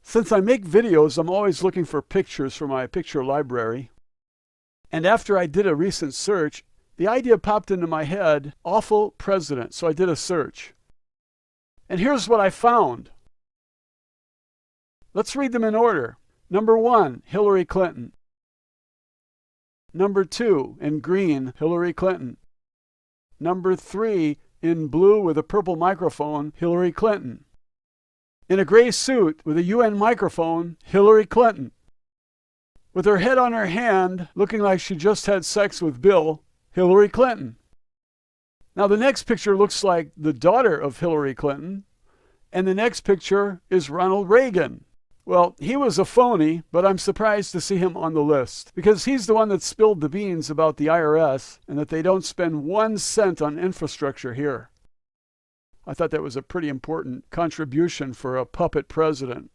Since I make videos, I'm always looking for pictures for my picture library. And after I did a recent search, the idea popped into my head, awful president. So I did a search. And here's what I found. Let's read them in order. Number 1, Hillary Clinton. Number 2, in green, Hillary Clinton. Number 3, in blue with a purple microphone, Hillary Clinton. In a gray suit with a UN microphone, Hillary Clinton. With her head on her hand, looking like she just had sex with Bill, Hillary Clinton. Now the next picture looks like the daughter of Hillary Clinton, and the next picture is Ronald Reagan. Well, he was a phony, but I'm surprised to see him on the list, because he's the one that spilled the beans about the IRS and that they don't spend 1 cent on infrastructure here. I thought that was a pretty important contribution for a puppet president.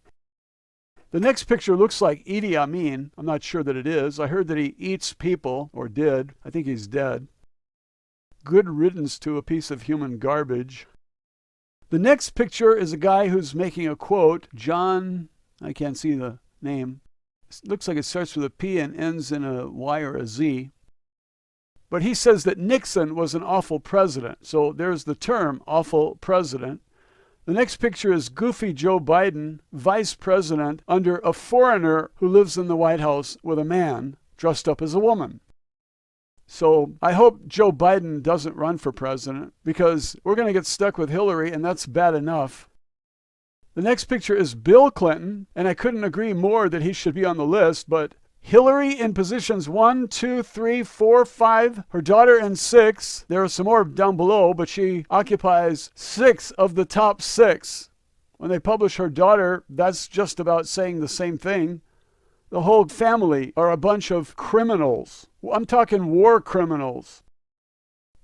The next picture looks like Idi Amin. I'm not sure that it is. I heard that he eats people, or did. I think he's dead. Good riddance to a piece of human garbage. The next picture is a guy who's making a quote. John, I can't see the name. It looks like it starts with a P and ends in a Y or a Z. But he says that Nixon was an awful president. So there's the term, awful president. The next picture is goofy Joe Biden, vice president, under a foreigner who lives in the White House with a man dressed up as a woman. So I hope Joe Biden doesn't run for president, because we're going to get stuck with Hillary, and that's bad enough. The next picture is Bill Clinton, and I couldn't agree more that he should be on the list, but Hillary in positions 1, 2, 3, 4, 5, her daughter in 6. There are some more down below, but she occupies 6 of the top 6. When they publish her daughter, that's just about saying the same thing. The whole family are a bunch of criminals. I'm talking war criminals.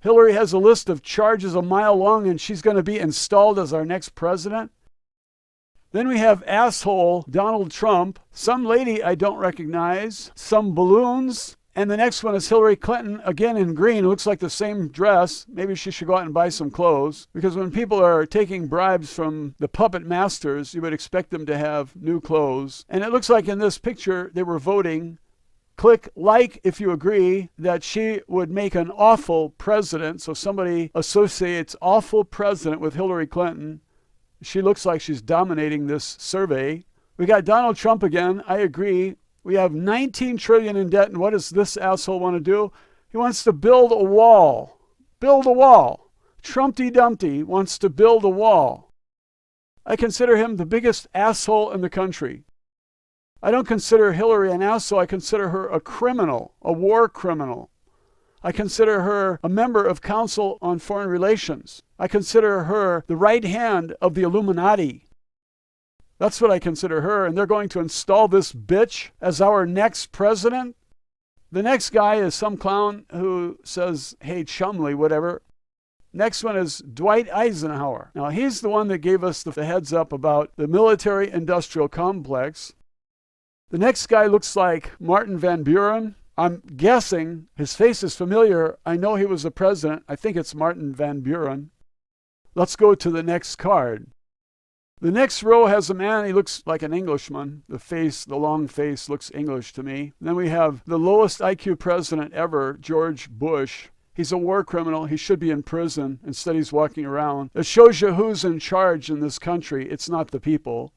Hillary has a list of charges a mile long, and she's going to be installed as our next president. Then we have asshole Donald Trump, some lady I don't recognize, some balloons, and the next one is Hillary Clinton, again in green. It looks like the same dress. Maybe she should go out and buy some clothes, because when people are taking bribes from the puppet masters, you would expect them to have new clothes. And it looks like in this picture they were voting. Click like if you agree that she would make an awful president. So somebody associates awful president with Hillary Clinton. She looks like she's dominating this survey. We got Donald Trump again. I agree. We have $19 trillion in debt. And what does this asshole want to do? He wants to build a wall. Build a wall. Trumpty Dumpty wants to build a wall. I consider him the biggest asshole in the country. I don't consider Hillary an asshole. I consider her a criminal, a war criminal. I consider her a member of Council on Foreign Relations. I consider her the right hand of the Illuminati. That's what I consider her, and they're going to install this bitch as our next president. The next guy is some clown who says, hey, Chumley, whatever. Next one is Dwight Eisenhower. Now, he's the one that gave us the heads up about the military-industrial complex. The next guy looks like Martin Van Buren. I'm guessing his face is familiar. I know he was a president. I think it's Martin Van Buren. Let's go to the next card. The next row has a man. He looks like an Englishman. The long face looks English to me. Then we have the lowest IQ president ever, George Bush. He's a war criminal. He should be in prison. Instead, he's walking around. It shows you who's in charge in this country. It's not the people.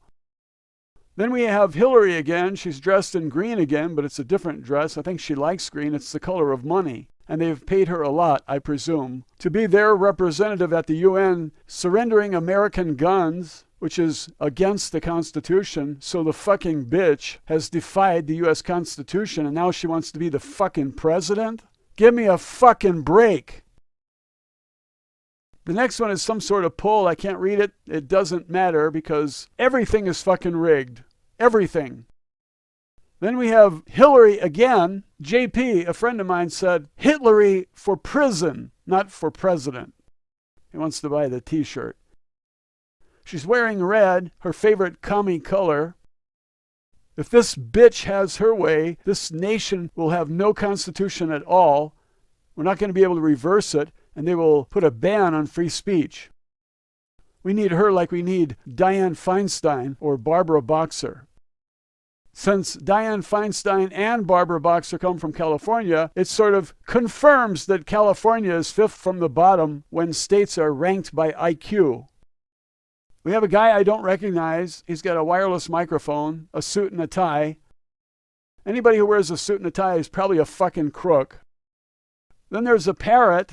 Then we have Hillary again. She's dressed in green again, but it's a different dress. I think she likes green. It's the color of money. And they've paid her a lot, I presume, to be their representative at the UN, surrendering American guns, which is against the Constitution. So the fucking bitch has defied the U.S. Constitution, and now she wants to be the fucking president? Give me a fucking break. The next one is some sort of poll. I can't read it. It doesn't matter because everything is fucking rigged. Everything. Then we have Hillary again. JP, a friend of mine, said, Hitlery for prison, not for president. He wants to buy the t-shirt. She's wearing red, her favorite commie color. If this bitch has her way, this nation will have no constitution at all. We're not going to be able to reverse it, and they will put a ban on free speech. We need her like we need Dianne Feinstein or Barbara Boxer. Since Dianne Feinstein and Barbara Boxer come from California, it sort of confirms that California is fifth from the bottom when states are ranked by IQ. We have a guy I don't recognize. He's got a wireless microphone, a suit and a tie. Anybody who wears a suit and a tie is probably a fucking crook. Then there's a parrot.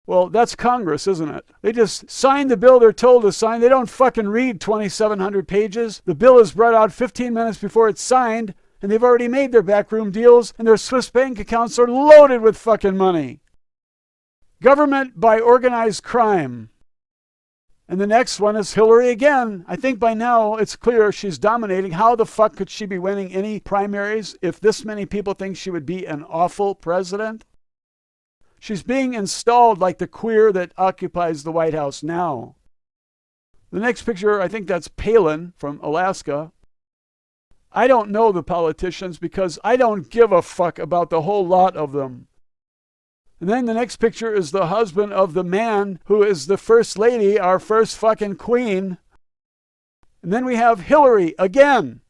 Well, that's Congress, isn't it? They just sign the bill they're told to sign. They don't fucking read 2,700 pages. The bill is brought out 15 minutes before it's signed, and they've already made their backroom deals, and their Swiss bank accounts are loaded with fucking money. Government by organized crime. And the next one is Hillary again. I think by now it's clear she's dominating. How the fuck could she be winning any primaries if this many people think she would be an awful president? She's being installed like the queer that occupies the White House now. The next picture, I think that's Palin from Alaska. I don't know the politicians because I don't give a fuck about the whole lot of them. And then the next picture is the husband of the man who is the first lady, our first fucking queen. And then we have Hillary again.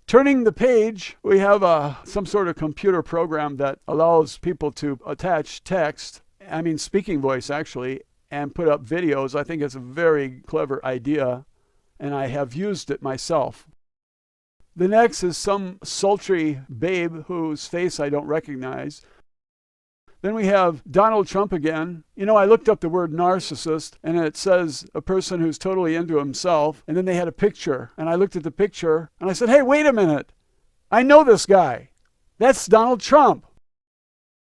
Turning the page, we have some sort of computer program that allows people to attach text, speaking voice actually, and put up videos. I think it's a very clever idea, and I have used it myself. The next is some sultry babe whose face I don't recognize. Then we have Donald Trump again. You know, I looked up the word narcissist, and it says a person who's totally into himself. And then they had a picture, and I looked at the picture, and I said, hey, wait a minute. I know this guy. That's Donald Trump.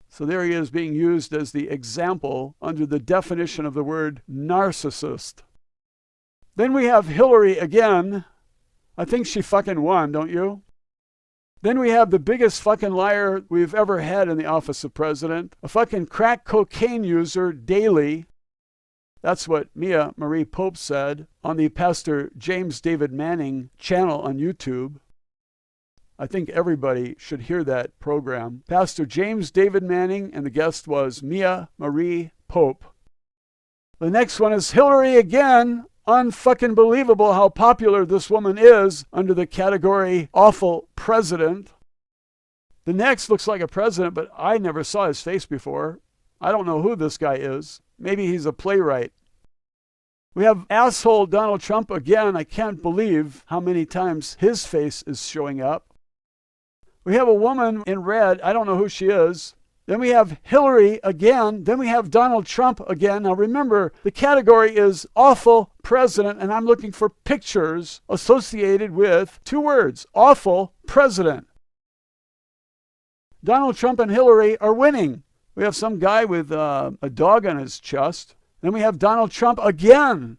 So there he is being used as the example under the definition of the word narcissist. Then we have Hillary again. I think she fucking won, don't you? Then we have the biggest fucking liar we've ever had in the office of president, a fucking crack cocaine user daily. That's what Mia Marie Pope said on the Pastor James David Manning channel on YouTube. I think everybody should hear that program. Pastor James David Manning, and the guest was Mia Marie Pope. The next one is Hillary again. Unfucking believable how popular this woman is under the category awful president. The next looks like a president, but I never saw his face before. I don't know who this guy is. Maybe he's a playwright. We have asshole Donald Trump again. I can't believe how many times his face is showing up. We have a woman in red. I don't know who she is. Then we have Hillary again. Then we have Donald Trump again. Now remember, the category is awful president, and I'm looking for pictures associated with two words, awful president. Donald Trump and Hillary are winning. We have some guy with a dog on his chest. Then we have Donald Trump again.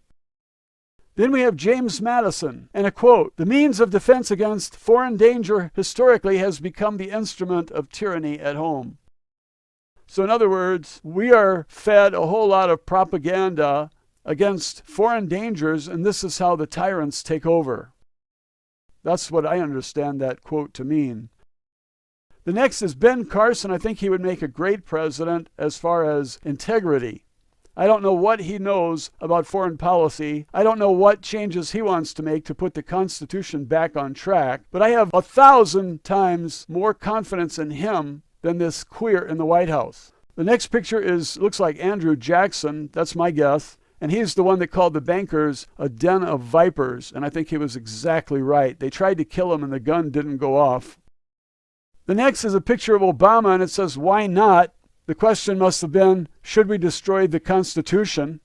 Then we have James Madison, and a quote, "The means of defense against foreign danger historically has become the instrument of tyranny at home." So in other words, we are fed a whole lot of propaganda against foreign dangers, and this is how the tyrants take over. That's what I understand that quote to mean. The next is Ben Carson. I think he would make a great president as far as integrity. I don't know what he knows about foreign policy. I don't know what changes he wants to make to put the Constitution back on track. But I have 1,000 times more confidence in him than this queer in the White House. The next picture looks like Andrew Jackson. That's my guess. And he's the one that called the bankers a den of vipers. And I think he was exactly right. They tried to kill him and the gun didn't go off. The next is a picture of Obama, and it says, "Why not?" The question must have been, should we destroy the Constitution?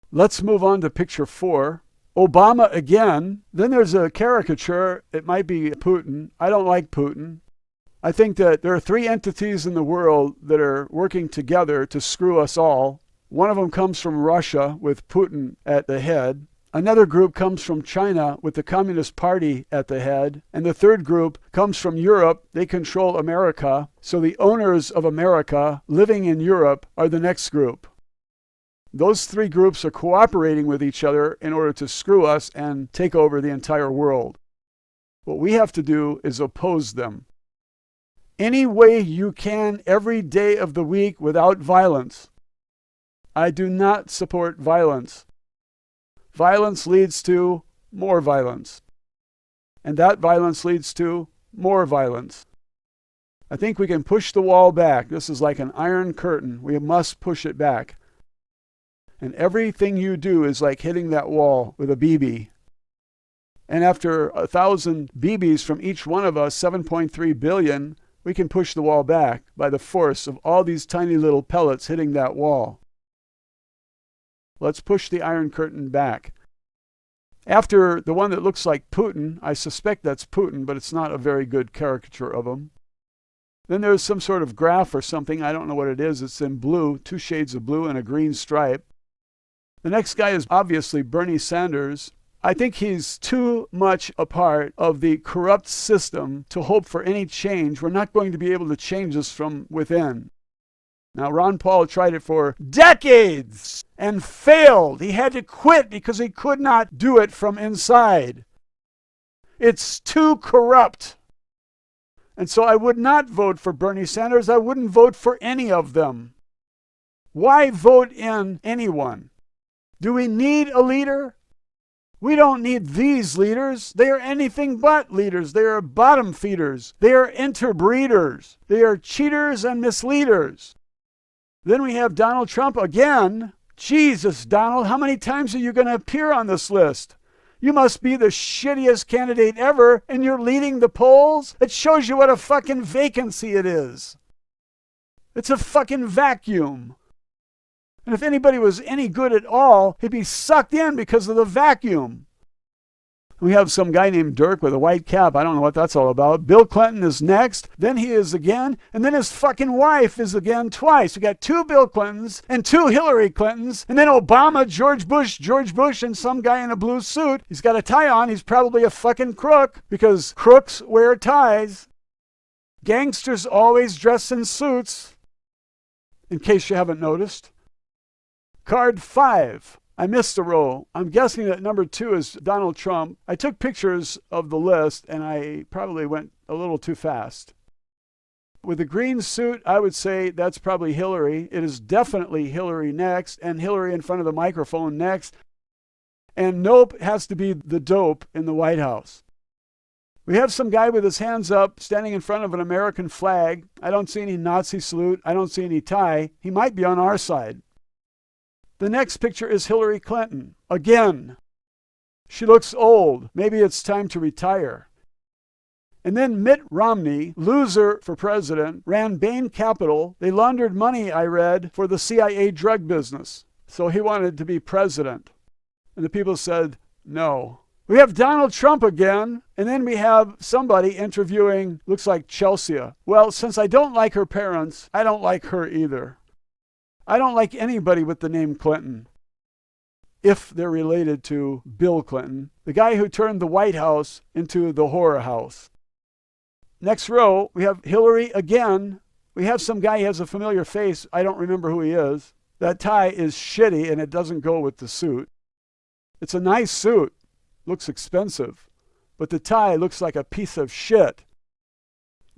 Let's move on to picture 4. Obama again. Then there's a caricature. It might be Putin. I don't like Putin. I think that there are 3 entities in the world that are working together to screw us all. One of them comes from Russia with Putin at the head. Another group comes from China with the Communist Party at the head. And the third group comes from Europe. They control America. So the owners of America living in Europe are the next group. Those 3 groups are cooperating with each other in order to screw us and take over the entire world. What we have to do is oppose them. Any way you can every day of the week without violence. I do not support violence. violence leads to more violence. And that violence leads to more violence. I think we can push the wall back. This is like an iron curtain. We must push it back. And everything you do is like hitting that wall with a BB. And after 1,000 BBs from each one of us, 7.3 billion, we can push the wall back by the force of all these tiny little pellets hitting that wall. Let's push the Iron Curtain back. After the one that looks like Putin, I suspect that's Putin, but it's not a very good caricature of him. Then there's some sort of graph or something. I don't know what it is. It's in blue, 2 shades of blue and a green stripe. The next guy is obviously Bernie Sanders. I think he's too much a part of the corrupt system to hope for any change. We're not going to be able to change this from within. Now, Ron Paul tried it for decades and failed. He had to quit because he could not do it from inside. It's too corrupt. And so I would not vote for Bernie Sanders. I wouldn't vote for any of them. Why vote in anyone? Do we need a leader? We don't need these leaders. They are anything but leaders. They are bottom feeders. They are interbreeders. They are cheaters and misleaders. Then we have Donald Trump again. Jesus, Donald, how many times are you going to appear on this list? You must be the shittiest candidate ever, and you're leading the polls? It shows you what a fucking vacancy it is. It's a fucking vacuum. And if anybody was any good at all, he'd be sucked in because of the vacuum. We have some guy named Dirk with a white cap. I don't know what that's all about. Bill Clinton is next. Then he is again. And then his fucking wife is again twice. We got 2 Bill Clintons and 2 Hillary Clintons. And then Obama, George Bush, and some guy in a blue suit. He's got a tie on. He's probably a fucking crook because crooks wear ties. Gangsters always dress in suits, in case you haven't noticed. Card 5. I missed a row. I'm guessing that number 2 is Donald Trump. I took pictures of the list and I probably went a little too fast. With the green suit, I would say that's probably Hillary. It is definitely Hillary next, and Hillary in front of the microphone next. And nope has to be the dope in the White House. We have some guy with his hands up standing in front of an American flag. I don't see any Nazi salute. I don't see any tie. He might be on our side. The next picture is Hillary Clinton. Again. She looks old. Maybe it's time to retire. And then Mitt Romney, loser for president, ran Bain Capital. They laundered money, I read, for the CIA drug business. So he wanted to be president. And the people said, no. We have Donald Trump again. And then we have somebody interviewing, looks like Chelsea. Well, since I don't like her parents, I don't like her either. I don't like anybody with the name Clinton, if they're related to Bill Clinton, the guy who turned the White House into the horror house. Next row, we have Hillary again. We have some guy who has a familiar face. I don't remember who he is. That tie is shitty and it doesn't go with the suit. It's a nice suit. Looks expensive. But the tie looks like a piece of shit.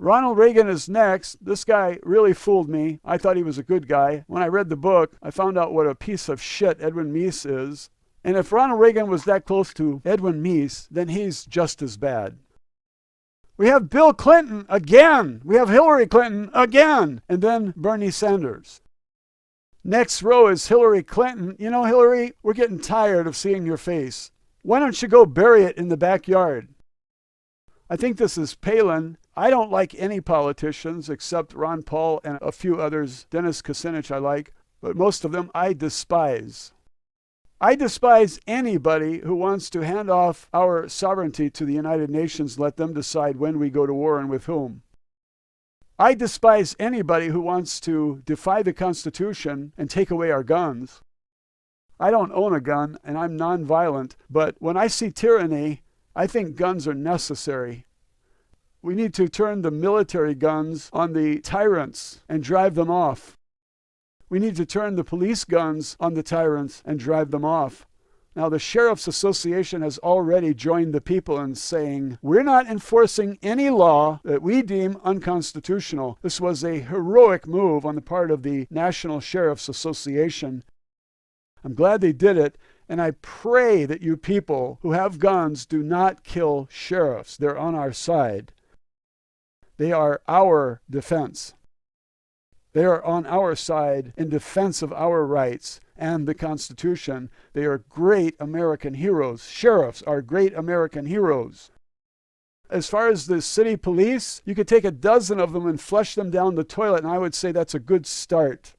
Ronald Reagan is next. This guy really fooled me. I thought he was a good guy. When I read the book, I found out what a piece of shit Edwin Meese is. And if Ronald Reagan was that close to Edwin Meese, then he's just as bad. We have Bill Clinton again. We have Hillary Clinton again. And then Bernie Sanders. Next row is Hillary Clinton. You know, Hillary, we're getting tired of seeing your face. Why don't you go bury it in the backyard? I think this is Palin. I don't like any politicians except Ron Paul and a few others. Dennis Kucinich I like, but most of them I despise. I despise anybody who wants to hand off our sovereignty to the United Nations, let them decide when we go to war and with whom. I despise anybody who wants to defy the Constitution and take away our guns. I don't own a gun and I'm nonviolent, but when I see tyranny, I think guns are necessary. We need to turn the military guns on the tyrants and drive them off. We need to turn the police guns on the tyrants and drive them off. Now, the Sheriff's Association has already joined the people in saying, we're not enforcing any law that we deem unconstitutional. This was a heroic move on the part of the National Sheriff's Association. I'm glad they did it. And I pray that you people who have guns do not kill sheriffs. They're on our side. They are our defense. They are on our side in defense of our rights and the Constitution. They are great American heroes. Sheriffs are great American heroes. As far as the city police, you could take a dozen of them and flush them down the toilet, and I would say that's a good start.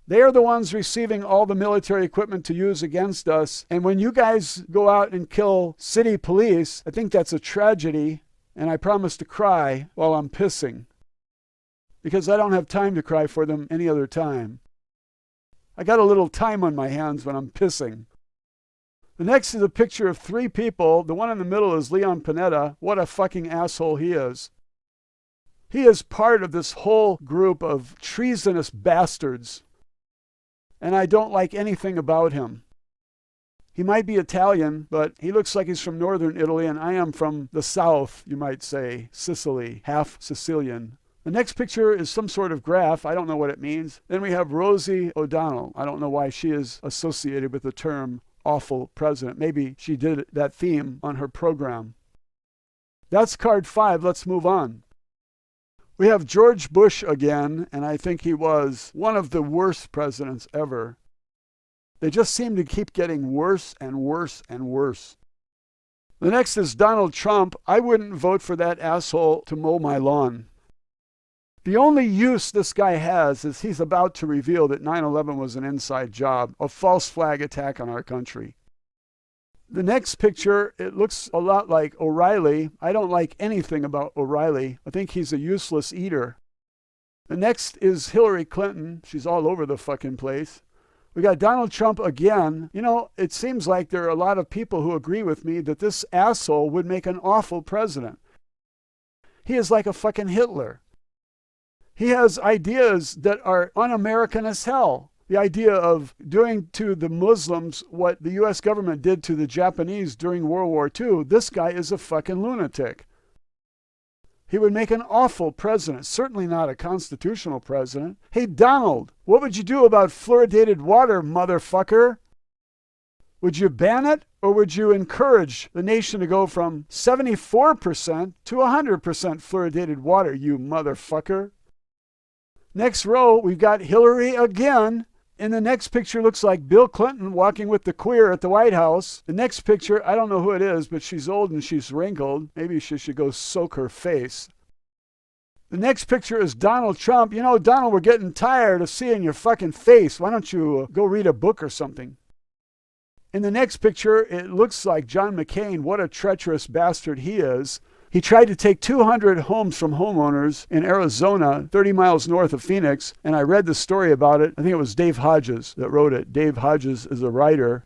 They are the ones receiving all the military equipment to use against us. And when you guys go out and kill city police, I think that's a tragedy. And I promise to cry while I'm pissing, because I don't have time to cry for them any other time. I got a little time on my hands when I'm pissing. The next is a picture of 3 people. The one in the middle is Leon Panetta. What a fucking asshole he is. He is part of this whole group of treasonous bastards. And I don't like anything about him. He might be Italian, but he looks like he's from northern Italy, and I am from the south, you might say, Sicily, half Sicilian. The next picture is some sort of graph. I don't know what it means. Then we have Rosie O'Donnell. I don't know why she is associated with the term awful president. Maybe she did that theme on her program. That's card 5. Let's move on. We have George Bush again, and I think he was one of the worst presidents ever. They just seem to keep getting worse and worse and worse. The next is Donald Trump. I wouldn't vote for that asshole to mow my lawn. The only use this guy has is he's about to reveal that 9/11 was an inside job, a false flag attack on our country. The next picture, it looks a lot like O'Reilly. I don't like anything about O'Reilly. I think he's a useless eater. The next is Hillary Clinton. She's all over the fucking place. We got Donald Trump again. You know, it seems like there are a lot of people who agree with me that this asshole would make an awful president. He is like a fucking Hitler. He has ideas that are un-American as hell. The idea of doing to the Muslims what the U.S. government did to the Japanese during World War II. This guy is a fucking lunatic. He would make an awful president, certainly not a constitutional president. Hey, Donald, what would you do about fluoridated water, motherfucker? Would you ban it, or would you encourage the nation to go from 74% to 100% fluoridated water, you motherfucker? Next row, we've got Hillary again. In the next picture, looks like Bill Clinton walking with the queer at the White House. The next picture, I don't know who it is, but she's old and she's wrinkled. Maybe she should go soak her face. The next picture is Donald Trump. You know, Donald, we're getting tired of seeing your fucking face. Why don't you go read a book or something? In the next picture, it looks like John McCain. What a treacherous bastard he is. He tried to take 200 homes from homeowners in Arizona, 30 miles north of Phoenix, and I read the story about it. I think it was Dave Hodges that wrote it. Dave Hodges is a writer,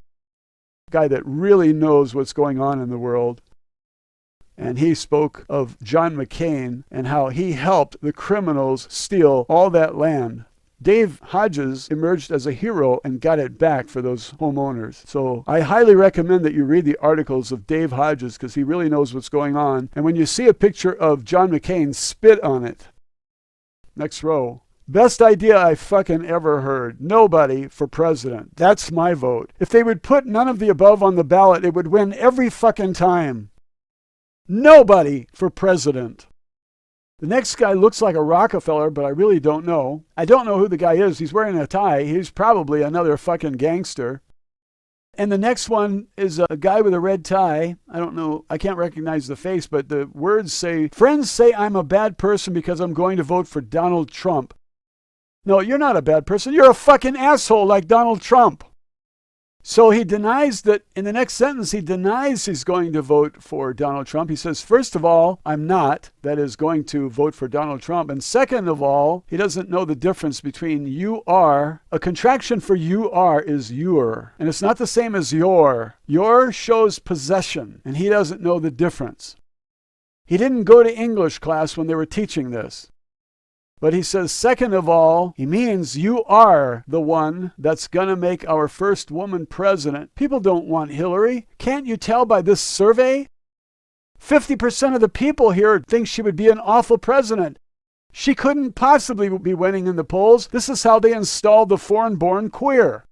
a guy that really knows what's going on in the world. And he spoke of John McCain and how he helped the criminals steal all that land. Dave Hodges emerged as a hero and got it back for those homeowners. So I highly recommend that you read the articles of Dave Hodges, because he really knows what's going on. And when you see a picture of John McCain, spit on it. Next row. Best idea I fucking ever heard. Nobody for president. That's my vote. If they would put none of the above on the ballot, it would win every fucking time. Nobody for president. The next guy looks like a Rockefeller, but I really don't know. I don't know who the guy is. He's wearing a tie. He's probably another fucking gangster. And the next one is a guy with a red tie. I don't know. I can't recognize the face, but the words say, "Friends say I'm a bad person because I'm going to vote for Donald Trump." No, you're not a bad person. You're a fucking asshole like Donald Trump. So he denies that, in the next sentence, he denies he's going to vote for Donald Trump. He says, first of all, I'm not, that is, going to vote for Donald Trump. And second of all, he doesn't know the difference between you are. A contraction for you are is your. And it's not the same as your. Your shows possession, and he doesn't know the difference. He didn't go to English class when they were teaching this. But he says, second of all, he means you are the one that's going to make our first woman president. People don't want Hillary. Can't you tell by this survey? 50% of the people here think she would be an awful president. She couldn't possibly be winning in the polls. This is how they installed the foreign-born queer.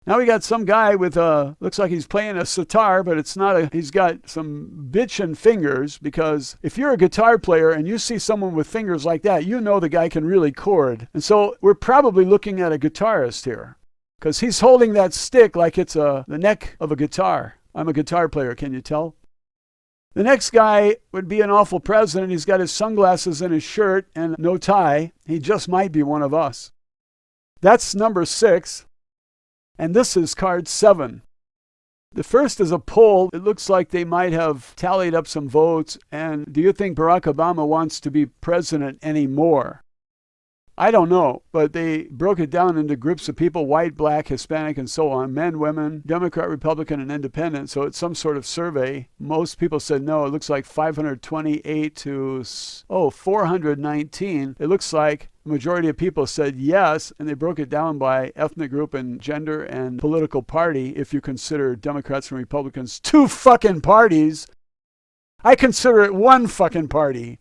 Now we got some guy with looks like he's playing a sitar, but it's not a, he's got some bitchin' fingers, because if you're a guitar player and you see someone with fingers like that, you know the guy can really chord. And so we're probably looking at a guitarist here, because he's holding that stick like it's the neck of a guitar. I'm a guitar player, can you tell? The next guy would be an awful president. He's got his sunglasses and his shirt and no tie. He just might be one of us. That's number 6. And this is card 7. The first is a poll. It looks like they might have tallied up some votes. And do you think Barack Obama wants to be president anymore? I don't know, but they broke it down into groups of people: white, black, Hispanic, and so on, men, women, Democrat, Republican, and independent. So it's some sort of survey. Most people said no. It looks like 528 to 419. It looks like the majority of people said yes, and they broke it down by ethnic group and gender and political party. If you consider Democrats and Republicans 2 fucking parties, I consider it 1 fucking party.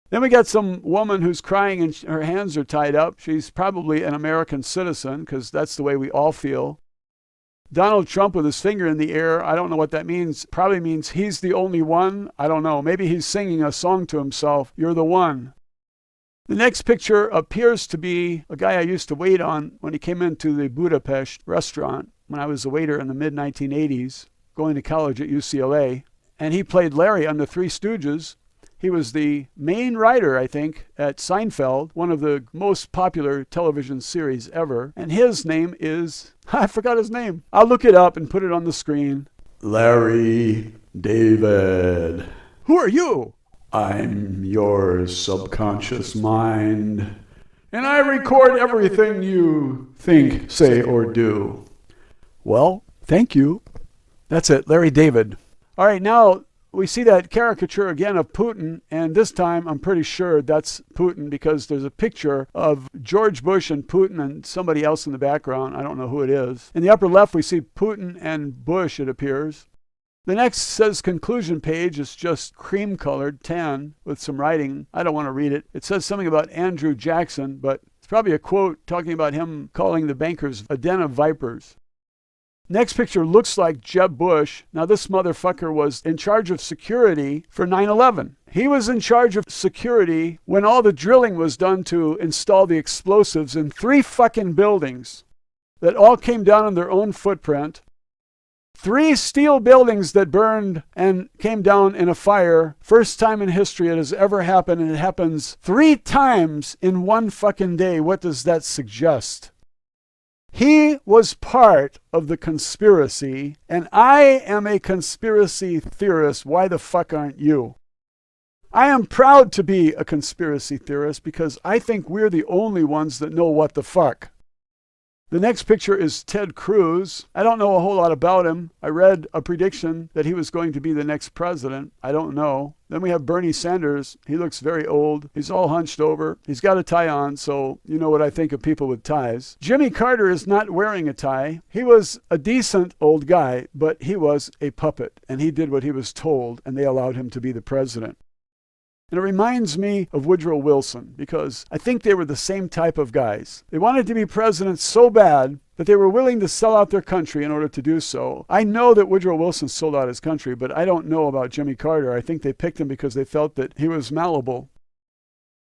Then we got some woman who's crying and her hands are tied up. She's probably an American citizen, because that's the way we all feel. Donald Trump with his finger in the air. I don't know what that means. Probably means he's the only one. I don't know. Maybe he's singing a song to himself. You're the one. The next picture appears to be a guy I used to wait on when he came into the Budapest restaurant when I was a waiter in the mid-1980s, going to college at UCLA. And he played Larry on the Three Stooges. He was the main writer, I think, at Seinfeld, one of the most popular television series ever. And his name is, I forgot his name. I'll look it up and put it on the screen. Larry David. Who are you? I'm your subconscious mind. And I record everything you think, say, or do. Well, thank you. That's it, Larry David. All right, now we see that caricature again of Putin, and this time I'm pretty sure that's Putin, because there's a picture of George Bush and Putin and somebody else in the background. I don't know who it is. In the upper left, we see Putin and Bush, it appears. The next says conclusion page. It's just cream-colored, tan, with some writing. I don't want to read it. It says something about Andrew Jackson, but it's probably a quote talking about him calling the bankers a den of vipers. Next picture looks like Jeb Bush. Now, this motherfucker was in charge of security for 9/11. He was in charge of security when all the drilling was done to install the explosives in 3 fucking buildings that all came down on their own footprint. 3 steel buildings that burned and came down in a fire. First time in history it has ever happened, and it happens 3 times in 1 fucking day. What does that suggest? He was part of the conspiracy, and I am a conspiracy theorist. Why the fuck aren't you? I am proud to be a conspiracy theorist, because I think we're the only ones that know what the fuck. The next picture is Ted Cruz. I don't know a whole lot about him. I read a prediction that he was going to be the next president. I don't know. Then we have Bernie Sanders. He looks very old. He's all hunched over. He's got a tie on, so you know what I think of people with ties. Jimmy Carter is not wearing a tie. He was a decent old guy, but he was a puppet, and he did what he was told, and they allowed him to be the president. And it reminds me of Woodrow Wilson, because I think they were the same type of guys. They wanted to be president so bad that they were willing to sell out their country in order to do so. I know that Woodrow Wilson sold out his country, but I don't know about Jimmy Carter. I think they picked him because they felt that he was malleable.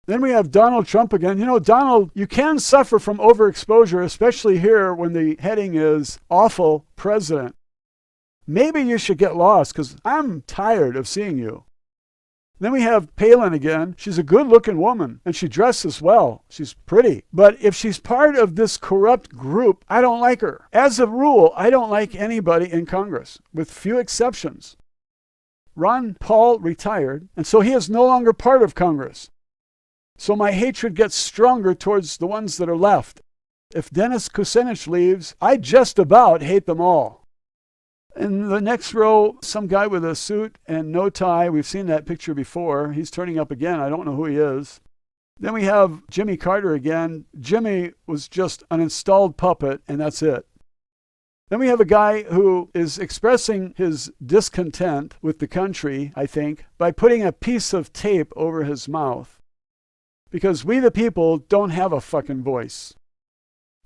Then we have Donald Trump again. You know, Donald, you can suffer from overexposure, especially here when the heading is awful president. Maybe you should get lost, because I'm tired of seeing you. Then we have Palin again. She's a good-looking woman, and she dresses well. She's pretty. But if she's part of this corrupt group, I don't like her. As a rule, I don't like anybody in Congress, with few exceptions. Ron Paul retired, and so he is no longer part of Congress. So my hatred gets stronger towards the ones that are left. If Dennis Kucinich leaves, I just about hate them all. In the next row, some guy with a suit and no tie. We've seen that picture before. He's turning up again. I don't know who he is. Then we have Jimmy Carter again. Jimmy was just an installed puppet, and that's it. Then we have a guy who is expressing his discontent with the country, I think, by putting a piece of tape over his mouth. Because we the people don't have a fucking voice.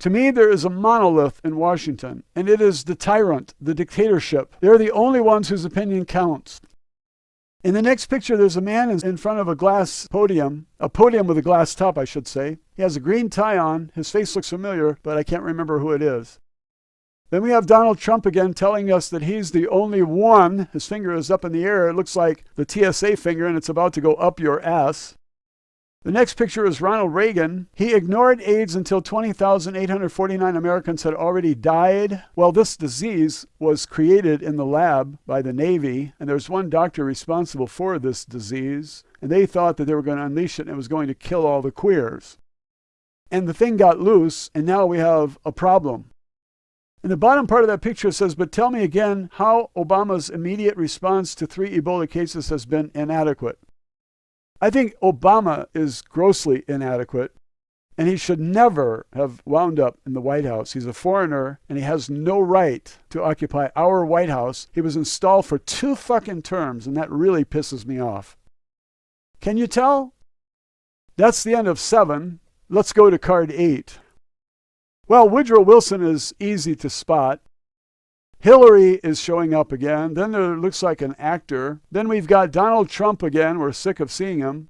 To me, there is a monolith in Washington, and it is the tyrant, the dictatorship. They're the only ones whose opinion counts. In the next picture, there's a man in front of a glass podium, a podium with a glass top, I should say. He has a green tie on. His face looks familiar, but I can't remember who it is. Then we have Donald Trump again telling us that he's the only one. His finger is up in the air. It looks like the TSA finger, and it's about to go up your ass. The next picture is Ronald Reagan. He ignored AIDS until 20,849 Americans had already died. Well, this disease was created in the lab by the Navy, and there's one doctor responsible for this disease, and they thought that they were going to unleash it and it was going to kill all the queers. And the thing got loose, and now we have a problem. In the bottom part of that picture it says, but tell me again how Obama's immediate response to 3 Ebola cases has been inadequate. I think Obama is grossly inadequate, and he should never have wound up in the White House. He's a foreigner, and he has no right to occupy our White House. He was installed for 2 fucking terms, and that really pisses me off. Can you tell? That's the end of 7. Let's go to card 8. Well, Woodrow Wilson is easy to spot. Hillary is showing up again. Then there looks like an actor. Then we've got Donald Trump again. We're sick of seeing him.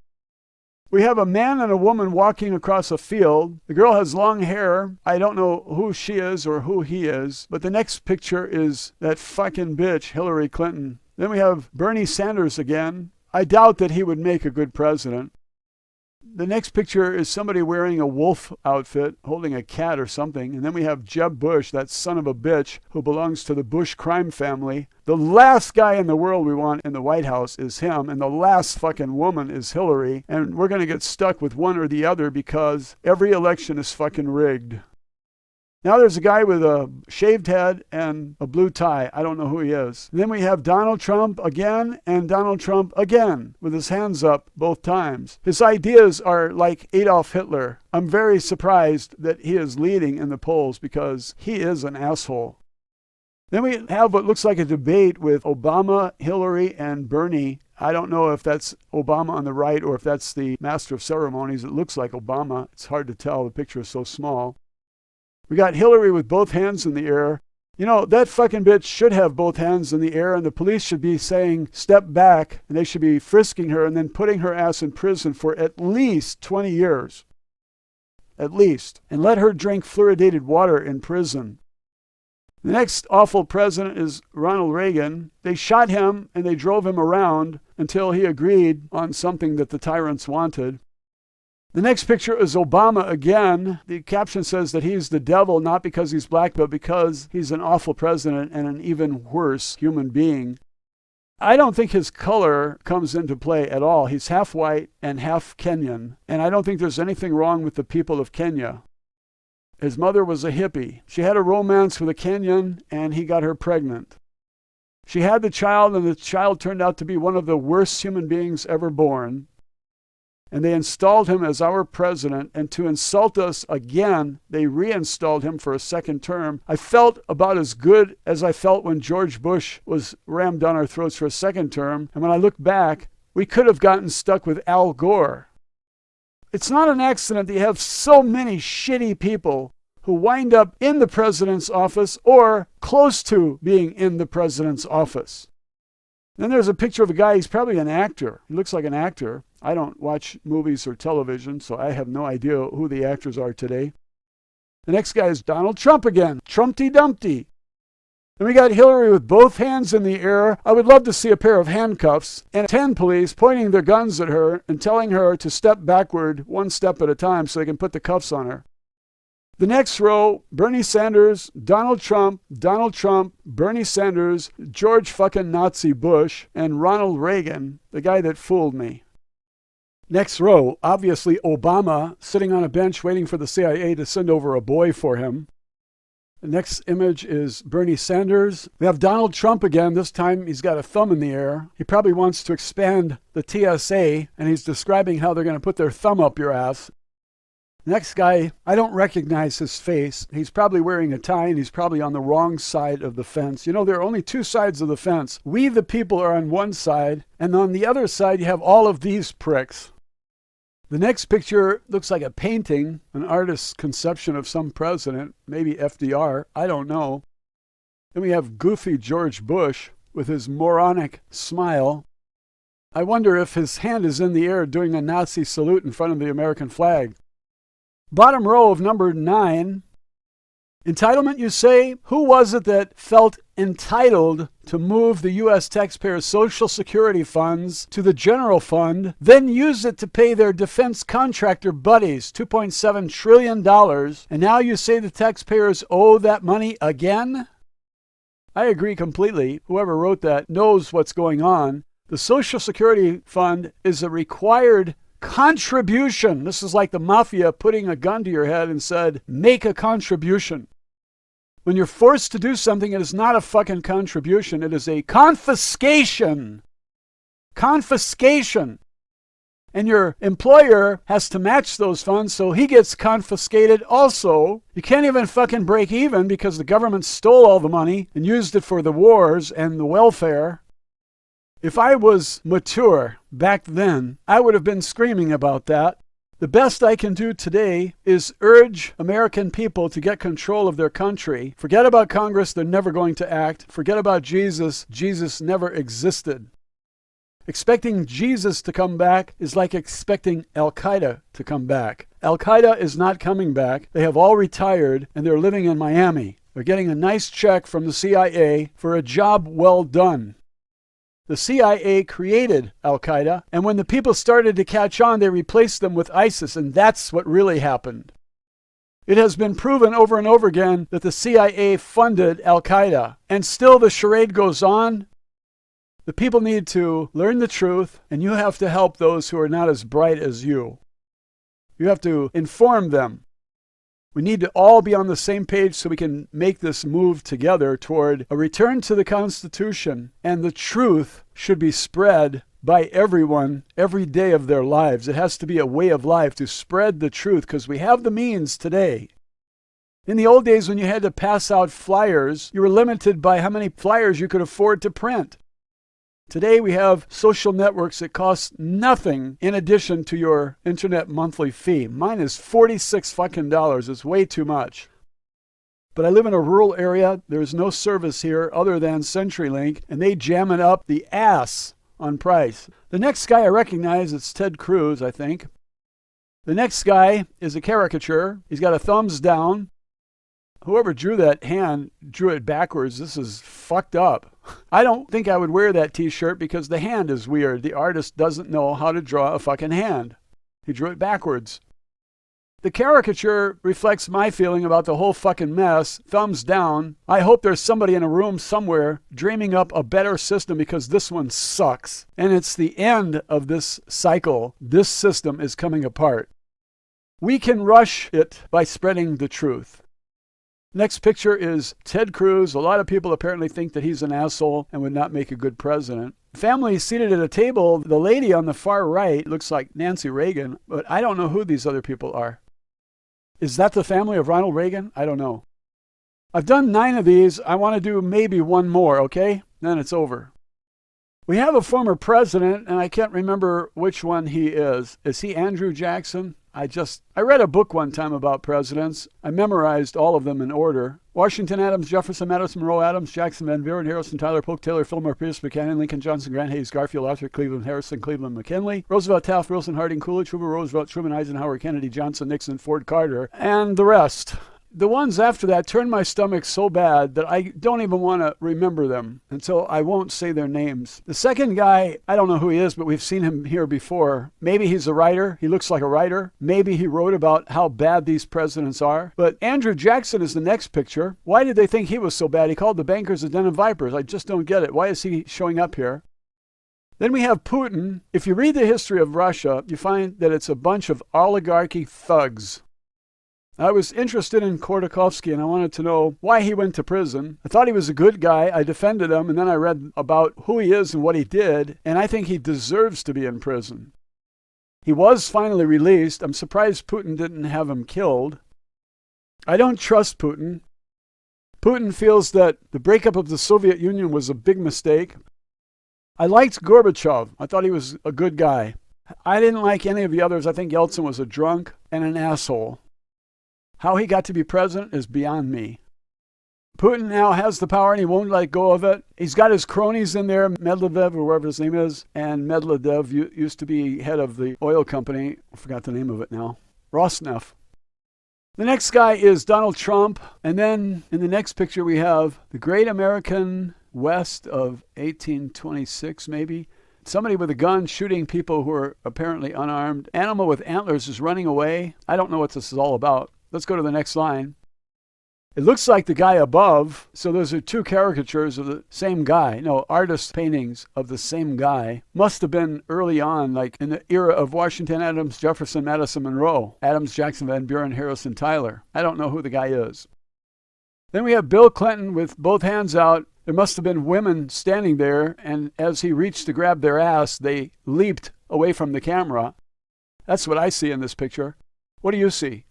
We have a man and a woman walking across a field. The girl has long hair. I don't know who she is or who he is. But the next picture is that fucking bitch, Hillary Clinton. Then we have Bernie Sanders again. I doubt that he would make a good president. The next picture is somebody wearing a wolf outfit, holding a cat or something. And then we have Jeb Bush, that son of a bitch, who belongs to the Bush crime family. The last guy in the world we want in the White House is him, and the last fucking woman is Hillary. And we're going to get stuck with one or the other because every election is fucking rigged. Now there's a guy with a shaved head and a blue tie. I don't know who he is. And then we have Donald Trump again and Donald Trump again with his hands up both times. His ideas are like Adolf Hitler. I'm very surprised that he is leading in the polls because he is an asshole. Then we have what looks like a debate with Obama, Hillary, and Bernie. I don't know if that's Obama on the right or if that's the master of ceremonies. It looks like Obama. It's hard to tell. The picture is so small. We got Hillary with both hands in the air. You know, that fucking bitch should have both hands in the air, and the police should be saying, step back, and they should be frisking her and then putting her ass in prison for at least 20 years. At least. And let her drink fluoridated water in prison. The next awful president is Ronald Reagan. They shot him and they drove him around until he agreed on something that the tyrants wanted. The next picture is Obama again. The caption says that he's the devil, not because he's black, but because he's an awful president and an even worse human being. I don't think his color comes into play at all. He's half white and half Kenyan, and I don't think there's anything wrong with the people of Kenya. His mother was a hippie. She had a romance with a Kenyan, and he got her pregnant. She had the child, and the child turned out to be one of the worst human beings ever born. And they installed him as our president, and to insult us again, they reinstalled him for a second term. I felt about as good as I felt when George Bush was rammed down our throats for a second term. And when I look back, we could have gotten stuck with Al Gore. It's not an accident that you have so many shitty people who wind up in the president's office or close to being in the president's office. Then there's a picture of a guy, he's probably an actor. He looks like an actor. I don't watch movies or television, so I have no idea who the actors are today. The next guy is Donald Trump again, Trumpty Dumpty. Then we got Hillary with both hands in the air. I would love to see a pair of handcuffs and 10 police pointing their guns at her and telling her to step backward one step at a time so they can put the cuffs on her. The next row, Bernie Sanders, Donald Trump, Bernie Sanders, George fucking Nazi Bush, and Ronald Reagan, the guy that fooled me. Next row, obviously Obama, sitting on a bench waiting for the CIA to send over a boy for him. The next image is Bernie Sanders. We have Donald Trump again. This time he's got a thumb in the air. He probably wants to expand the TSA, and he's describing how they're going to put their thumb up your ass. Next guy, I don't recognize his face. He's probably wearing a tie and he's probably on the wrong side of the fence. You know, there are only 2 sides of the fence. We, the people, are on one side, and on the other side you have all of these pricks. The next picture looks like a painting, an artist's conception of some president, maybe FDR, I don't know. Then we have goofy George Bush with his moronic smile. I wonder if his hand is in the air doing a Nazi salute in front of the American flag. Bottom row of number 9. Entitlement, you say? Who was it that felt entitled to move the U.S. taxpayers' Social Security funds to the general fund, then use it to pay their defense contractor buddies $2.7 trillion, and now you say the taxpayers owe that money again? I agree completely. Whoever wrote that knows what's going on. The Social Security fund is a required contribution. This is like the mafia putting a gun to your head and said, make a contribution. When you're forced to do something, it is not a fucking contribution. It is a confiscation. Confiscation. And your employer has to match those funds, so he gets confiscated also. You can't even fucking break even because the government stole all the money and used it for the wars and the welfare. If I was mature back then, I would have been screaming about that. The best I can do today is urge American people to get control of their country. Forget about Congress, they're never going to act. Forget about Jesus, Jesus never existed. Expecting Jesus to come back is like expecting Al-Qaeda to come back. Al-Qaeda is not coming back. They have all retired and they're living in Miami. They're getting a nice check from the CIA for a job well done. The CIA created Al-Qaeda, and when the people started to catch on, they replaced them with ISIS, and that's what really happened. It has been proven over and over again that the CIA funded Al-Qaeda, and still the charade goes on. The people need to learn the truth, and you have to help those who are not as bright as you. You have to inform them. We need to all be on the same page so we can make this move together toward a return to the Constitution, and the truth should be spread by everyone every day of their lives. It has to be a way of life to spread the truth because we have the means today. In the old days when you had to pass out flyers, you were limited by how many flyers you could afford to print. Today we have social networks that cost nothing in addition to your internet monthly fee. Mine is $46 fucking dollars. It's way too much. But I live in a rural area. There's no service here other than CenturyLink, and they jam it up the ass on price. The next guy I recognize, it's Ted Cruz, I think. The next guy is a caricature. He's got a thumbs down. Whoever drew that hand drew it backwards. This is fucked up. I don't think I would wear that t-shirt because the hand is weird. The artist doesn't know how to draw a fucking hand. He drew it backwards. The caricature reflects my feeling about the whole fucking mess. Thumbs down. I hope there's somebody in a room somewhere dreaming up a better system because this one sucks. And it's the end of this cycle. This system is coming apart. We can rush it by spreading the truth. Next picture is Ted Cruz. A lot of people apparently think that he's an asshole and would not make a good president. Family seated at a table. The lady on the far right looks like Nancy Reagan, but I don't know who these other people are. Is that the family of Ronald Reagan? I don't know. I've done 9 of these. I want to do maybe one more, okay? Then it's over. We have a former president, and I can't remember which one he is. Is he Andrew Jackson? I read a book one time about presidents. I memorized all of them in order. Washington, Adams, Jefferson, Madison, Monroe, Adams, Jackson, Van Buren, Harrison, Tyler, Polk, Taylor, Fillmore, Pierce, Buchanan, Lincoln, Johnson, Grant, Hayes, Garfield, Arthur, Cleveland, Harrison, Cleveland, McKinley, Roosevelt, Taft, Wilson, Harding, Coolidge, Hoover, Roosevelt, Truman, Eisenhower, Kennedy, Johnson, Nixon, Ford, Carter, and the rest. The ones after that turned my stomach so bad that I don't even want to remember them, and so I won't say their names. The second guy, I don't know who he is, but we've seen him here before. Maybe he's a writer. He looks like a writer. Maybe he wrote about how bad these presidents are. But Andrew Jackson is the next picture. Why did they think he was so bad? He called the bankers a den of vipers. I just don't get it. Why is he showing up here? Then we have Putin. If you read the history of Russia, you find that it's a bunch of oligarchy thugs. I was interested in Khodorkovsky and I wanted to know why he went to prison. I thought he was a good guy. I defended him, and then I read about who he is and what he did, and I think he deserves to be in prison. He was finally released. I'm surprised Putin didn't have him killed. I don't trust Putin. Putin feels that the breakup of the Soviet Union was a big mistake. I liked Gorbachev. I thought he was a good guy. I didn't like any of the others. I think Yeltsin was a drunk and an asshole. How he got to be president is beyond me. Putin now has the power and he won't let go of it. He's got his cronies in there, Medvedev or whatever his name is, and Medvedev used to be head of the oil company. I forgot the name of it now. Rosneft. The next guy is Donald Trump, and then in the next picture we have the great American West of 1826 maybe. Somebody with a gun shooting people who are apparently unarmed. Animal with antlers is running away. I don't know what this is all about. Let's go to the next line. It looks like the guy above, so those are two caricatures of the same guy. No, artist paintings of the same guy. Must have been early on, like in the era of Washington, Adams, Jefferson, Madison, Monroe. Adams, Jackson, Van Buren, Harrison, Tyler. I don't know who the guy is. Then we have Bill Clinton with both hands out. There must have been women standing there, and as he reached to grab their ass, they leaped away from the camera. That's what I see in this picture. What do you see?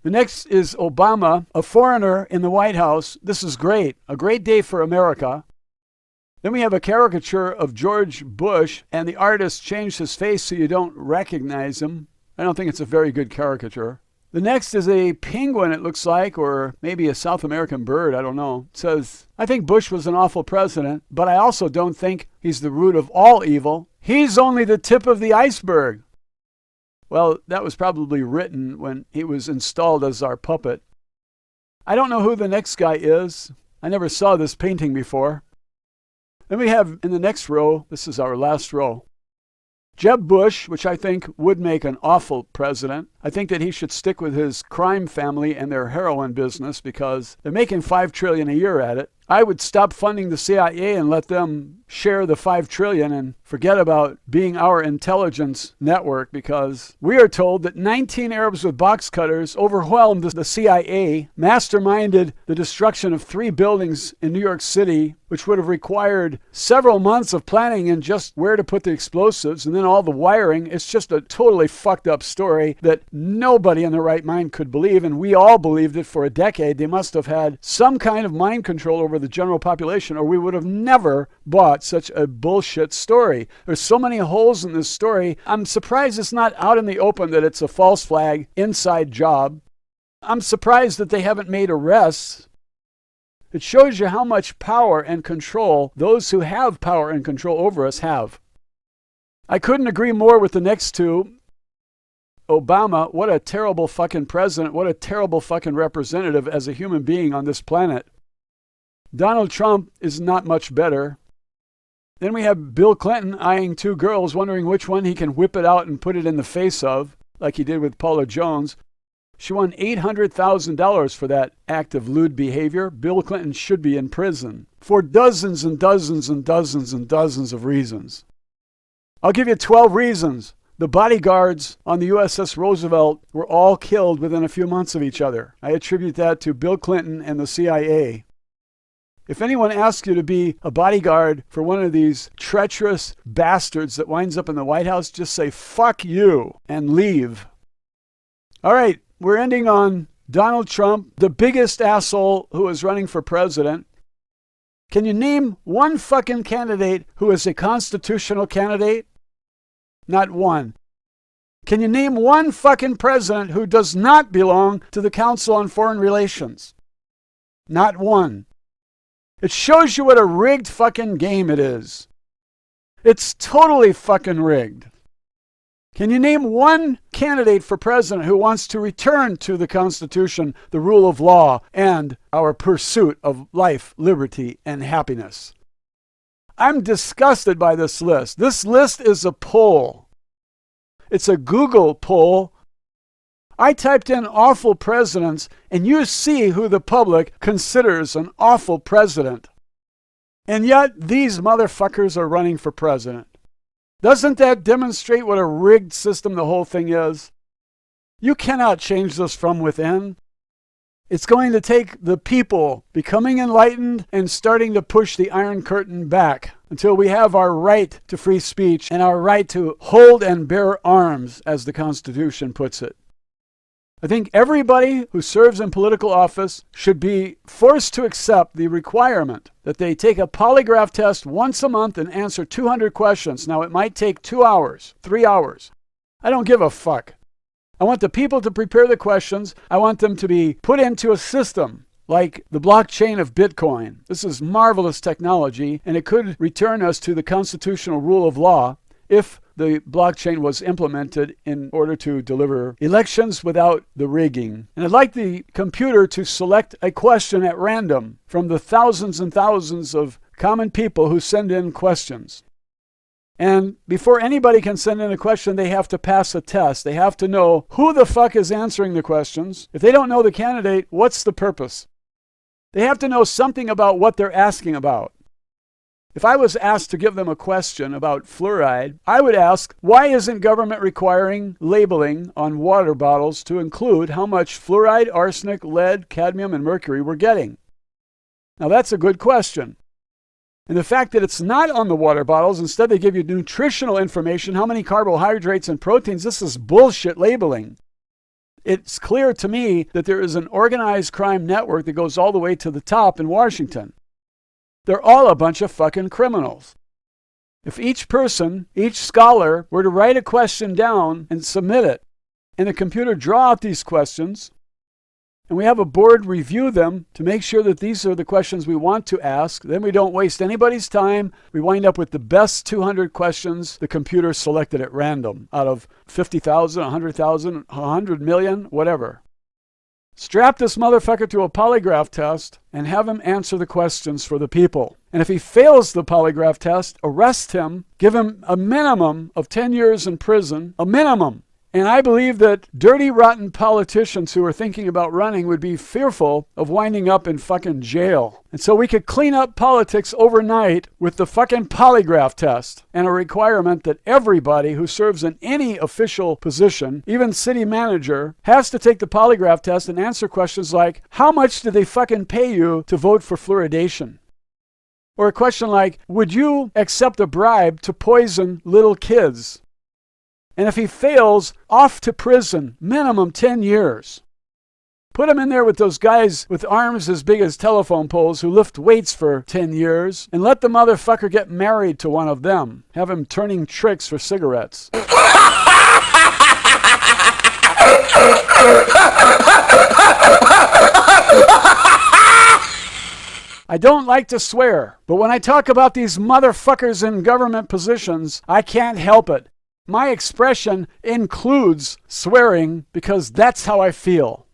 The next is Obama, a foreigner in the White House. This is great. A great day for America. Then we have a caricature of George Bush, and the artist changed his face so you don't recognize him. I don't think it's a very good caricature. The next is a penguin, it looks like, or maybe a South American bird, I don't know. It says, I think Bush was an awful president, but I also don't think he's the root of all evil. He's only the tip of the iceberg. Well, that was probably written when he was installed as our puppet. I don't know who the next guy is. I never saw this painting before. Then we have in the next row, this is our last row, Jeb Bush, which I think would make an awful president. I think that he should stick with his crime family and their heroin business because they're making $5 trillion a year at it. I would stop funding the CIA and let them share the $5 trillion and forget about being our intelligence network, because we are told that 19 Arabs with box cutters overwhelmed the CIA, masterminded the destruction of 3 buildings in New York City, which would have required several months of planning and just where to put the explosives and then all the wiring. It's just a totally fucked up story that nobody in their right mind could believe, and we all believed it for a decade. They must have had some kind of mind control over the general population, or we would have never bought such a bullshit story. There's so many holes in this story. I'm surprised it's not out in the open that it's a false flag inside job. I'm surprised that they haven't made arrests. It shows you how much power and control those who have power and control over us have. I couldn't agree more with the next two. Obama, what a terrible fucking president. What a terrible fucking representative as a human being on this planet. Donald Trump is not much better. Then we have Bill Clinton eyeing 2 girls, wondering which one he can whip it out and put it in the face of, like he did with Paula Jones. She won $800,000 for that act of lewd behavior. Bill Clinton should be in prison for dozens and dozens and dozens and dozens of reasons. I'll give you 12 reasons. The bodyguards on the USS Roosevelt were all killed within a few months of each other. I attribute that to Bill Clinton and the CIA. If anyone asks you to be a bodyguard for one of these treacherous bastards that winds up in the White House, just say, fuck you, and leave. All right, we're ending on Donald Trump, the biggest asshole who is running for president. Can you name one fucking candidate who is a constitutional candidate? Not one. Can you name one fucking president who does not belong to the Council on Foreign Relations? Not one. It shows you what a rigged fucking game it is. It's totally fucking rigged. Can you name one candidate for president who wants to return to the Constitution, the rule of law, and our pursuit of life, liberty, and happiness? I'm disgusted by this list. This list is a poll. It's a Google poll. I typed in awful presidents, and you see who the public considers an awful president. And yet, these motherfuckers are running for president. Doesn't that demonstrate what a rigged system the whole thing is? You cannot change this from within. It's going to take the people becoming enlightened and starting to push the Iron Curtain back until we have our right to free speech and our right to hold and bear arms, as the Constitution puts it. I think everybody who serves in political office should be forced to accept the requirement that they take a polygraph test once a month and answer 200 questions. Now, it might take 2 hours, 3 hours. I don't give a fuck. I want the people to prepare the questions. I want them to be put into a system like the blockchain of Bitcoin. This is marvelous technology, and it could return us to the constitutional rule of law if the blockchain was implemented in order to deliver elections without the rigging. And I'd like the computer to select a question at random from the thousands and thousands of common people who send in questions. And before anybody can send in a question, they have to pass a test. They have to know who the fuck is answering the questions. If they don't know the candidate, what's the purpose? They have to know something about what they're asking about. If I was asked to give them a question about fluoride, I would ask, why isn't government requiring labeling on water bottles to include how much fluoride, arsenic, lead, cadmium, and mercury we're getting? Now that's a good question. And the fact that it's not on the water bottles, instead they give you nutritional information, how many carbohydrates and proteins, this is bullshit labeling. It's clear to me that there is an organized crime network that goes all the way to the top in Washington. They're all a bunch of fucking criminals. If each person, each scholar, were to write a question down and submit it, and the computer draw out these questions, and we have a board review them to make sure that these are the questions we want to ask, then we don't waste anybody's time. We wind up with the best 200 questions the computer selected at random out of 50,000, 100,000, 100 million, whatever. Strap this motherfucker to a polygraph test and have him answer the questions for the people. And if he fails the polygraph test, arrest him, give him a minimum of 10 years in prison, a minimum. And I believe that dirty, rotten politicians who are thinking about running would be fearful of winding up in fucking jail. And so we could clean up politics overnight with the fucking polygraph test and a requirement that everybody who serves in any official position, even city manager, has to take the polygraph test and answer questions like, how much did they fucking pay you to vote for fluoridation? Or a question like, would you accept a bribe to poison little kids? And if he fails, off to prison, minimum 10 years. Put him in there with those guys with arms as big as telephone poles who lift weights for 10 years, and let the motherfucker get married to one of them. Have him turning tricks for cigarettes. I don't like to swear, but when I talk about these motherfuckers in government positions, I can't help it. My expression includes swearing because that's how I feel.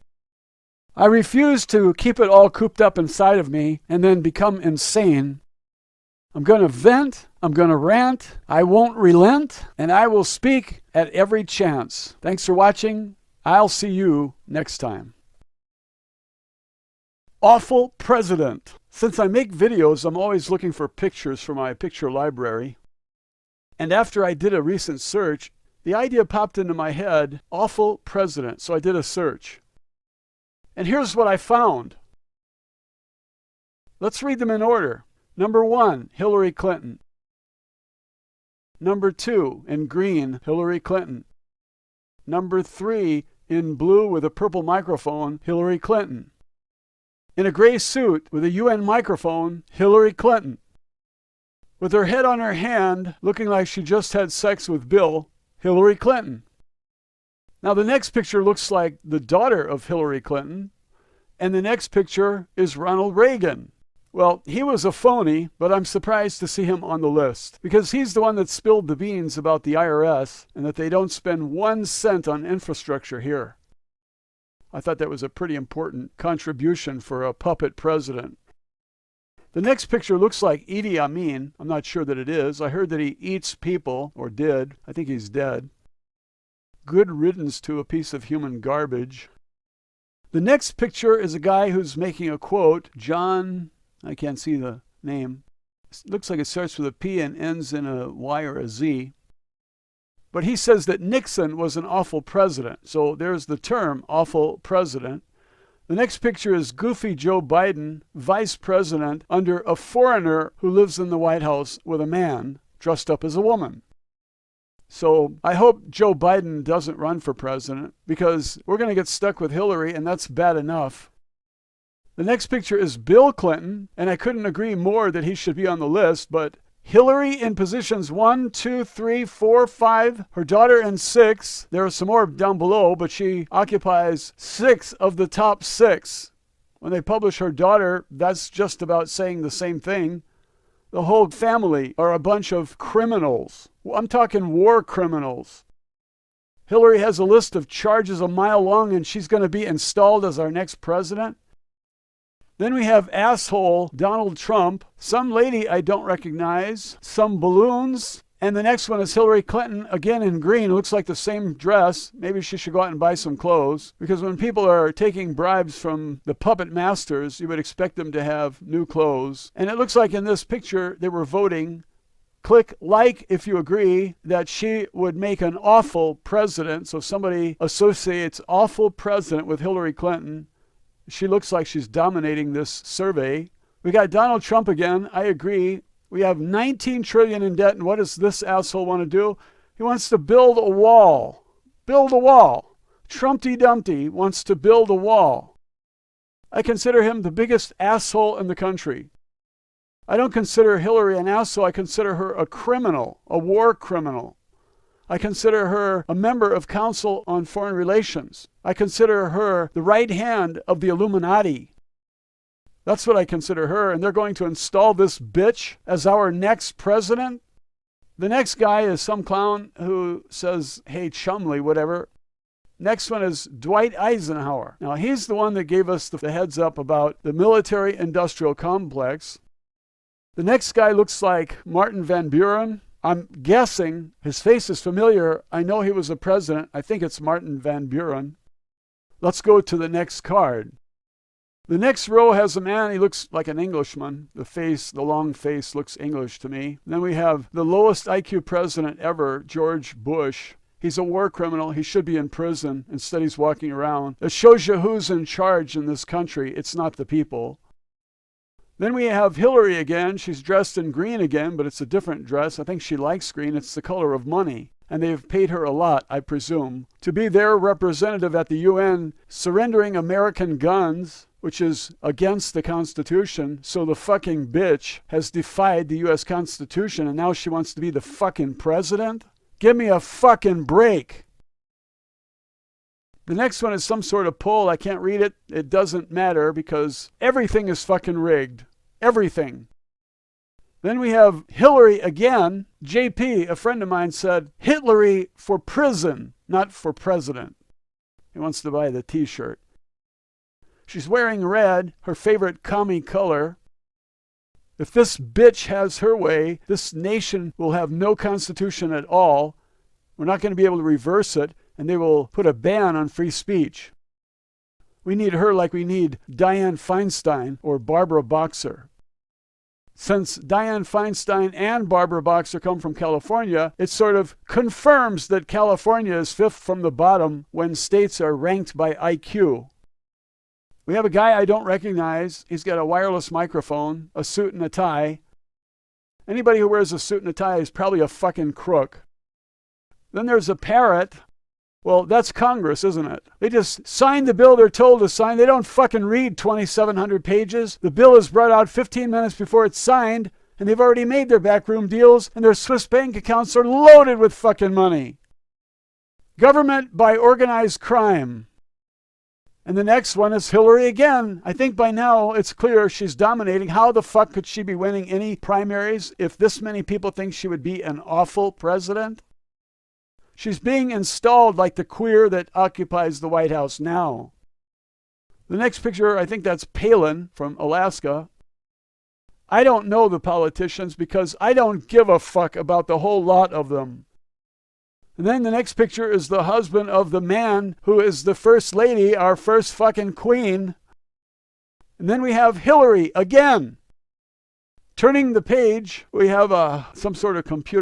I refuse to keep it all cooped up inside of me and then become insane. I'm going to vent, I'm going to rant, I won't relent, and I will speak at every chance. Thanks for watching. I'll see you next time. Awful president. Since I make videos, I'm always looking for pictures for my picture library. And after I did a recent search, the idea popped into my head, awful president. So I did a search. And here's what I found. Let's read them in order. Number 1, Hillary Clinton. Number 2, in green, Hillary Clinton. Number 3, in blue with a purple microphone, Hillary Clinton. In a gray suit with a UN microphone, Hillary Clinton. With her head on her hand, looking like she just had sex with Bill, Hillary Clinton. Now the next picture looks like the daughter of Hillary Clinton, and the next picture is Ronald Reagan. Well, he was a phony, but I'm surprised to see him on the list, because he's the one that spilled the beans about the IRS and that they don't spend 1 cent on infrastructure here. I thought that was a pretty important contribution for a puppet president. The next picture looks like Idi Amin. I'm not sure that it is. I heard that he eats people, or did. I think he's dead. Good riddance to a piece of human garbage. The next picture is a guy who's making a quote. John, I can't see the name. It looks like it starts with a P and ends in a Y or a Z. But he says that Nixon was an awful president. So there's the term, awful president. The next picture is goofy Joe Biden, vice president, under a foreigner who lives in the White House with a man dressed up as a woman. So I hope Joe Biden doesn't run for president, because we're going to get stuck with Hillary, and that's bad enough. The next picture is Bill Clinton, and I couldn't agree more that he should be on the list, but Hillary in positions 1, 2, 3, 4, 5, her daughter in 6. There are some more down below, but she occupies 6 of the top 6. When they publish her daughter, that's just about saying the same thing. The whole family are a bunch of criminals. I'm talking war criminals. Hillary has a list of charges a mile long, and she's going to be installed as our next president. Then we have asshole Donald Trump, some lady I don't recognize, some balloons, and the next one is Hillary Clinton, again in green. It looks like the same dress. Maybe she should go out and buy some clothes, because when people are taking bribes from the puppet masters, you would expect them to have new clothes. And it looks like in this picture they were voting. Click like if you agree that she would make an awful president. So somebody associates awful president with Hillary Clinton. She looks like she's dominating this survey. We got Donald Trump again. I agree. We have $19 trillion in debt, and what does this asshole want to do? He wants to build a wall. Build a wall. Trumpty Dumpty wants to build a wall. I consider him the biggest asshole in the country. I don't consider Hillary an asshole. I consider her a criminal, a war criminal. I consider her a member of Council on Foreign Relations. I consider her the right hand of the Illuminati. That's what I consider her, and they're going to install this bitch as our next president. The next guy is some clown who says, hey, chumley, whatever. Next one is Dwight Eisenhower. Now, he's the one that gave us the heads up about the military-industrial complex. The next guy looks like Martin Van Buren. I'm guessing his face is familiar. I know he was a president. I think it's Martin Van Buren. Let's go to the next card. The next row has a man. He looks like an Englishman. The long face looks English to me. Then we have the lowest IQ president ever, George Bush. He's a war criminal. He should be in prison. Instead, he's walking around. It shows you who's in charge in this country. It's not the people. Then we have Hillary again. She's dressed in green again, but it's a different dress. I think she likes green. It's the color of money. And they've paid her a lot, I presume, to be their representative at the UN, surrendering American guns, which is against the Constitution. So the fucking bitch has defied the U.S. Constitution, and now she wants to be the fucking president? Give me a fucking break. The next one is some sort of poll. I can't read it. It doesn't matter, because everything is fucking rigged. Everything. Then we have Hillary again. JP, a friend of mine, said, Hillary for prison, not for president. He wants to buy the t-shirt. She's wearing red, her favorite commie color. If this bitch has her way, this nation will have no constitution at all. We're not going to be able to reverse it, and they will put a ban on free speech. We need her like we need Dianne Feinstein or Barbara Boxer. Since Dianne Feinstein and Barbara Boxer come from California, it sort of confirms that California is fifth from the bottom when states are ranked by IQ. We have a guy I don't recognize. He's got a wireless microphone, a suit and a tie. Anybody who wears a suit and a tie is probably a fucking crook. Then there's a parrot. Well, that's Congress, isn't it? They just sign the bill they're told to sign. They don't fucking read 2,700 pages. The bill is brought out 15 minutes before it's signed, and they've already made their backroom deals, and their Swiss bank accounts are loaded with fucking money. Government by organized crime. And the next one is Hillary again. I think by now it's clear she's dominating. How the fuck could she be winning any primaries if this many people think she would be an awful president? She's being installed like the queer that occupies the White House now. The next picture, I think that's Palin from Alaska. I don't know the politicians because I don't give a fuck about the whole lot of them. And then the next picture is the husband of the man who is the first lady, our first fucking queen. And then we have Hillary again. Turning the page, we have some sort of computer.